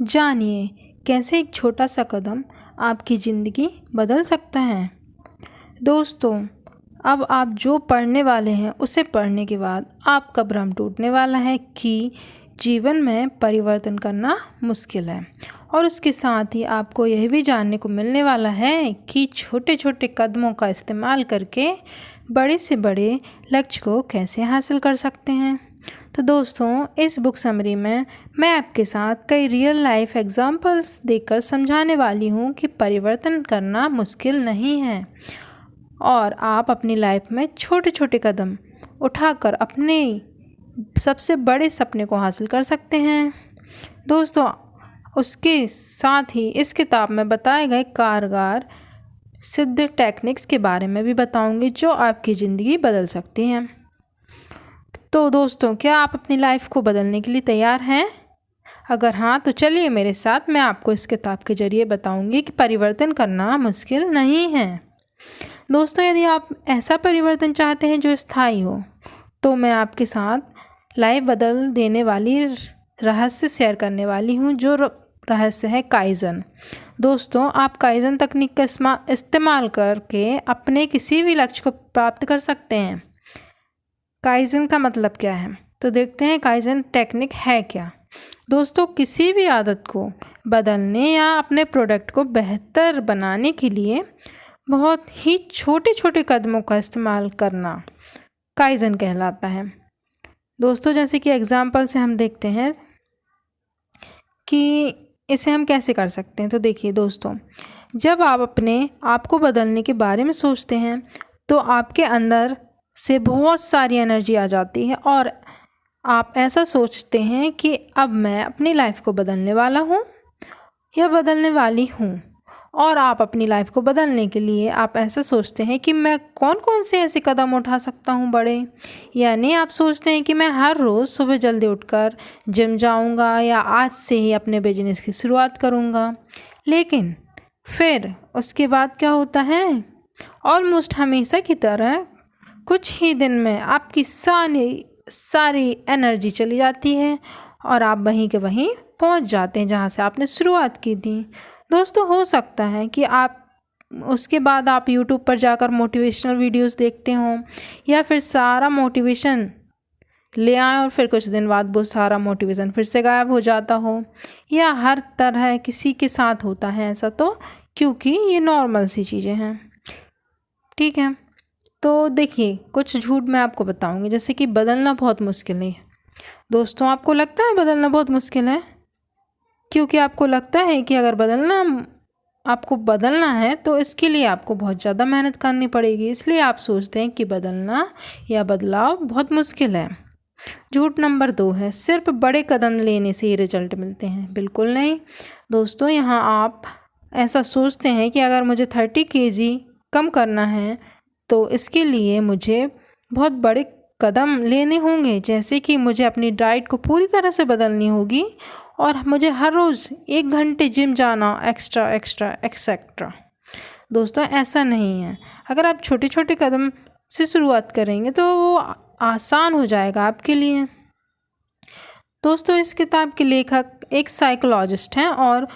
जानिए कैसे एक छोटा सा कदम आपकी ज़िंदगी बदल सकता है। दोस्तों, अब आप जो पढ़ने वाले हैं उसे पढ़ने के बाद आपका भ्रम टूटने वाला है कि जीवन में परिवर्तन करना मुश्किल है, और उसके साथ ही आपको यह भी जानने को मिलने वाला है कि छोटे छोटे कदमों का इस्तेमाल करके बड़े से बड़े लक्ष्य को कैसे हासिल कर सकते हैं। तो दोस्तों, इस बुक समरी में मैं आपके साथ कई रियल लाइफ एग्जाम्पल्स देकर समझाने वाली हूँ कि परिवर्तन करना मुश्किल नहीं है और आप अपनी लाइफ में छोटे छोटे कदम उठाकर अपने सबसे बड़े सपने को हासिल कर सकते हैं। दोस्तों, उसके साथ ही इस किताब में बताए गए कारगर सिद्ध टेक्निक्स के बारे में भी बताऊंगी जो आपकी ज़िंदगी बदल सकती हैं। तो दोस्तों, क्या आप अपनी लाइफ को बदलने के लिए तैयार हैं? अगर हाँ, तो चलिए मेरे साथ, मैं आपको इस किताब के ज़रिए बताऊंगी कि परिवर्तन करना मुश्किल नहीं है। दोस्तों, यदि आप ऐसा परिवर्तन चाहते हैं जो स्थायी हो, तो मैं आपके साथ लाइफ बदल देने वाली रहस्य शेयर करने वाली हूँ, जो रहस्य है काइज़न। दोस्तों, आप काइज़न तकनीक का इस्तेमाल करके अपने किसी भी लक्ष्य को प्राप्त कर सकते हैं। काइज़न का मतलब क्या है, तो देखते हैं काइज़न टेक्निक है क्या। दोस्तों, किसी भी आदत को बदलने या अपने प्रोडक्ट को बेहतर बनाने के लिए बहुत ही छोटे छोटे कदमों का इस्तेमाल करना काइज़न कहलाता है। दोस्तों, जैसे कि एग्जाम्पल से हम देखते हैं कि इसे हम कैसे कर सकते हैं। तो देखिए दोस्तों, जब आप अपने आप को बदलने के बारे में सोचते हैं तो आपके अंदर से बहुत सारी एनर्जी आ जाती है और आप ऐसा सोचते हैं कि अब मैं अपनी लाइफ को बदलने वाला हूँ या बदलने वाली हूँ। और आप अपनी लाइफ को बदलने के लिए आप ऐसा सोचते हैं कि मैं कौन कौन से ऐसे कदम उठा सकता हूँ बड़े। यानी आप सोचते हैं कि मैं हर रोज़ सुबह जल्दी उठकर जिम जाऊँगा या आज से ही अपने बिजनेस की शुरुआत करूँगा। लेकिन फिर उसके बाद क्या होता है, ऑलमोस्ट हमेशा की तरह कुछ ही दिन में आपकी सारी एनर्जी चली जाती है और आप वहीं के वहीं पहुंच जाते हैं जहां से आपने शुरुआत की थी। दोस्तों, हो सकता है कि आप उसके बाद आप YouTube पर जाकर मोटिवेशनल वीडियोस देखते हों या फिर सारा मोटिवेशन ले आए और फिर कुछ दिन बाद वो सारा मोटिवेशन फिर से गायब हो जाता हो, या हर तरह किसी के साथ होता है ऐसा, तो क्योंकि ये नॉर्मल सी चीज़ें हैं। ठीक है, तो देखिए कुछ झूठ मैं आपको बताऊंगी, जैसे कि बदलना बहुत मुश्किल है। दोस्तों, आपको लगता है बदलना बहुत मुश्किल है क्योंकि आपको लगता है कि अगर आपको बदलना है तो इसके लिए आपको बहुत ज़्यादा मेहनत करनी पड़ेगी, इसलिए आप सोचते हैं कि बदलना या बदलाव बहुत मुश्किल है। झूठ नंबर 2 है, सिर्फ बड़े कदम लेने से ही रिजल्ट मिलते हैं। बिल्कुल नहीं दोस्तों, यहाँ आप ऐसा सोचते हैं कि अगर मुझे 30 kg कम करना है तो इसके लिए मुझे बहुत बड़े कदम लेने होंगे, जैसे कि मुझे अपनी डाइट को पूरी तरह से बदलनी होगी और मुझे हर रोज़ 1 घंटे जिम जाना एक्सेट्रा। दोस्तों, ऐसा नहीं है। अगर आप छोटे छोटे कदम से शुरुआत करेंगे तो वो आसान हो जाएगा आपके लिए। दोस्तों, इस किताब के लेखक एक साइकोलॉजिस्ट हैं और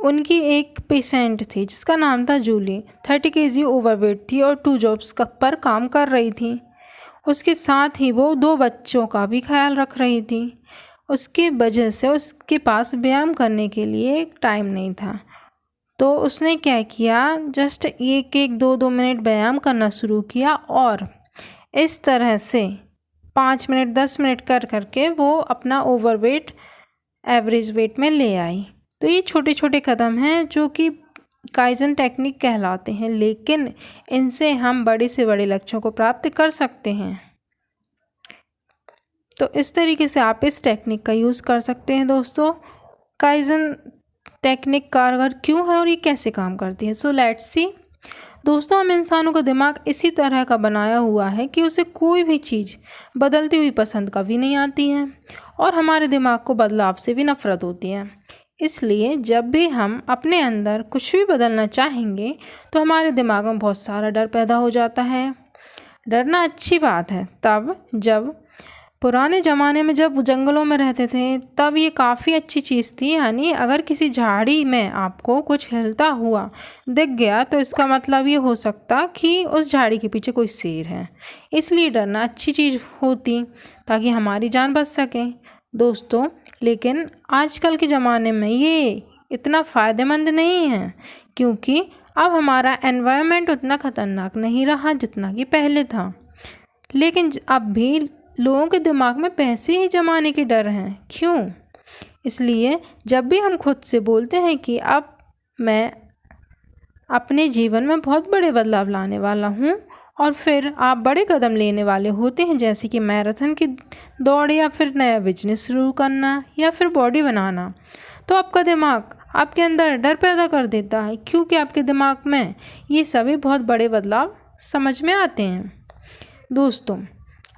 उनकी एक पेशेंट थी जिसका नाम था जूली। 30 kg ओवरवेट थी और 2 जॉब्स पर काम कर रही थी। उसके साथ ही वो 2 बच्चों का भी ख्याल रख रही थी। उसकी वजह से उसके पास व्यायाम करने के लिए टाइम नहीं था, तो उसने क्या किया, जस्ट 1-2 मिनट व्यायाम करना शुरू किया और इस तरह से 5 मिनट 10 मिनट कर करके वो अपना ओवरवेट एवरेज वेट में ले आई। तो ये छोटे छोटे कदम हैं जो कि काइज़न टेक्निक कहलाते हैं, लेकिन इनसे हम बड़े से बड़े लक्ष्यों को प्राप्त कर सकते हैं। तो इस तरीके से आप इस टेक्निक का यूज़ कर सकते हैं। दोस्तों, काइज़न टेक्निक कारगर क्यों है और ये कैसे काम करती है, सो लेट्स सी। दोस्तों, हम इंसानों का दिमाग इसी तरह का बनाया हुआ है कि उसे कोई भी चीज़ बदलती हुई पसंद कभी नहीं आती है और हमारे दिमाग को बदलाव से भी नफरत होती है। इसलिए जब भी हम अपने अंदर कुछ भी बदलना चाहेंगे तो हमारे दिमाग में बहुत सारा डर पैदा हो जाता है। डरना अच्छी बात है तब जब पुराने ज़माने में जब जंगलों में रहते थे तब ये काफ़ी अच्छी चीज़ थी। यानी अगर किसी झाड़ी में आपको कुछ हिलता हुआ दिख गया तो इसका मतलब ये हो सकता कि उस झाड़ी के पीछे कोई शेर है, इसलिए डरना अच्छी चीज़ होती ताकि हमारी जान बच सके दोस्तों। लेकिन आजकल के ज़माने में ये इतना फ़ायदेमंद नहीं है, क्योंकि अब हमारा एनवायरनमेंट उतना ख़तरनाक नहीं रहा जितना कि पहले था। लेकिन अब भी लोगों के दिमाग में पैसे ही जमाने के डर हैं। क्यों? इसलिए जब भी हम खुद से बोलते हैं कि अब मैं अपने जीवन में बहुत बड़े बदलाव लाने वाला हूँ, और फिर आप बड़े कदम लेने वाले होते हैं, जैसे कि मैराथन की दौड़ या फिर नया बिजनेस शुरू करना या फिर बॉडी बनाना, तो आपका दिमाग आपके अंदर डर पैदा कर देता है, क्योंकि आपके दिमाग में ये सभी बहुत बड़े बदलाव समझ में आते हैं। दोस्तों,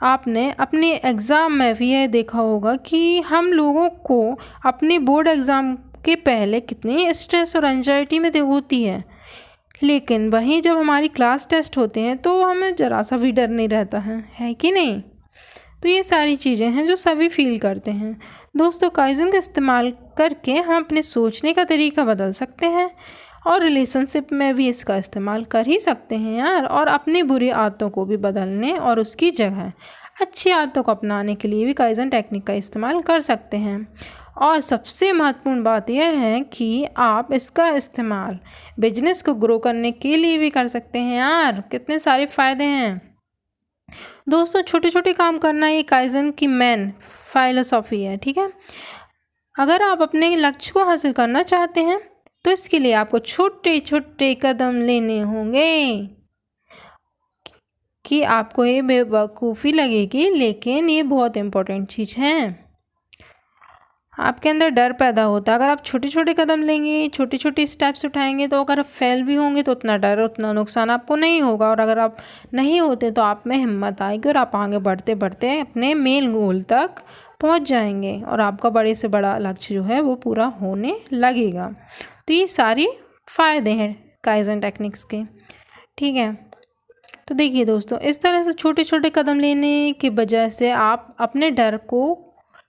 आपने अपने एग्ज़ाम में भी यह देखा होगा कि हम लोगों को अपने बोर्ड एग्ज़ाम के पहले कितनी स्ट्रेस और एंजाइटी में होती है, लेकिन वहीं जब हमारी क्लास टेस्ट होते हैं तो हमें ज़रा सा भी डर नहीं रहता है कि नहीं? तो ये सारी चीज़ें हैं जो सभी फील करते हैं। दोस्तों, काइज़न का इस्तेमाल करके हम अपने सोचने का तरीका बदल सकते हैं, और रिलेशनशिप में भी इसका इस्तेमाल कर ही सकते हैं यार। और अपनी बुरी आदतों को भी बदलने और उसकी जगह अच्छी आदतों को अपनाने के लिए भी काइज़न टेक्निक का इस्तेमाल कर सकते हैं। और सबसे महत्वपूर्ण बात यह है कि आप इसका इस्तेमाल बिजनेस को ग्रो करने के लिए भी कर सकते हैं यार। कितने सारे फ़ायदे हैं दोस्तों। छोटे छोटे काम करना ये काइज़न की मेन फिलॉसफी है, ठीक है। अगर आप अपने लक्ष्य को हासिल करना चाहते हैं तो इसके लिए आपको छोटे छोटे कदम लेने होंगे। कि आपको ये बेवकूफ़ी लगेगी, लेकिन ये बहुत इम्पोर्टेंट चीज़ है। आपके अंदर डर पैदा होता है। अगर आप छोटे छोटे कदम लेंगे, छोटे छोटे स्टेप्स उठाएंगे, तो अगर आप फेल भी होंगे तो उतना डर, उतना नुकसान आपको नहीं होगा। और अगर आप नहीं होते तो आप में हिम्मत आएगी और आप आगे बढ़ते बढ़ते अपने मेन गोल तक पहुंच जाएंगे, और आपका बड़े से बड़ा लक्ष्य जो है वो पूरा होने लगेगा। तो ये सारी फ़ायदे हैं काइज़न टेक्निक्स के, ठीक है। तो देखिए दोस्तों, इस तरह से छोटे छोटे कदम लेने की वजह से आप अपने डर को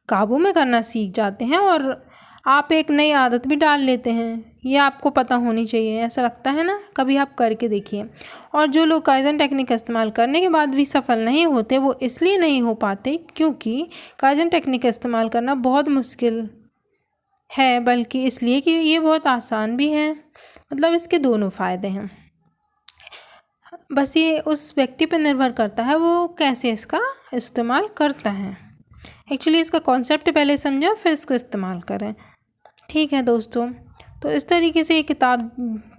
काबू में करना सीख जाते हैं, और आप एक नई आदत भी डाल लेते हैं। ये आपको पता होनी चाहिए, ऐसा लगता है ना? कभी आप करके देखिए। और जो लोग काइज़न टेक्निक का इस्तेमाल करने के बाद भी सफल नहीं होते, वो इसलिए नहीं हो पाते क्योंकि काइज़न टेक्निक का इस्तेमाल करना बहुत मुश्किल है, बल्कि इसलिए कि ये बहुत आसान भी है। मतलब इसके दोनों फ़ायदे हैं, बस ये उस व्यक्ति पर निर्भर करता है वो कैसे इसका इस्तेमाल करता है। एक्चुअली इसका कॉन्सेप्ट पहले समझें फिर इसको इस्तेमाल करें, ठीक है दोस्तों। तो इस तरीके से ये किताब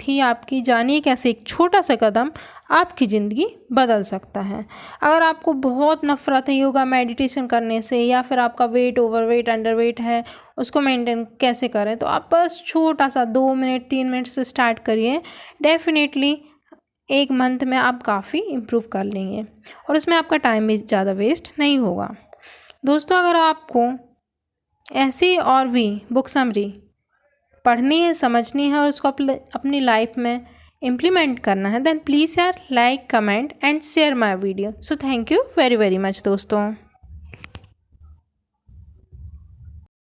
थी आपकी, जानिए कैसे एक छोटा सा कदम आपकी ज़िंदगी बदल सकता है। अगर आपको बहुत नफ़रत है योगा मेडिटेशन करने से, या फिर आपका वेट ओवरवेट अंडरवेट है, उसको मेंटेन कैसे करें, तो आप बस छोटा सा 2 मिनट 3 मिनट से स्टार्ट करिए। डेफिनेटली 1 मंथ में आप काफ़ी इम्प्रूव कर लेंगे, और उसमें आपका टाइम भी ज़्यादा वेस्ट नहीं होगा। दोस्तों, अगर आपको ऐसी और भी बुक समरी पढ़नी है, समझनी है, और उसको अपनी लाइफ में इम्प्लीमेंट करना है, देन प्लीज़ यार like comment and share my video. So thank you very very much दोस्तों।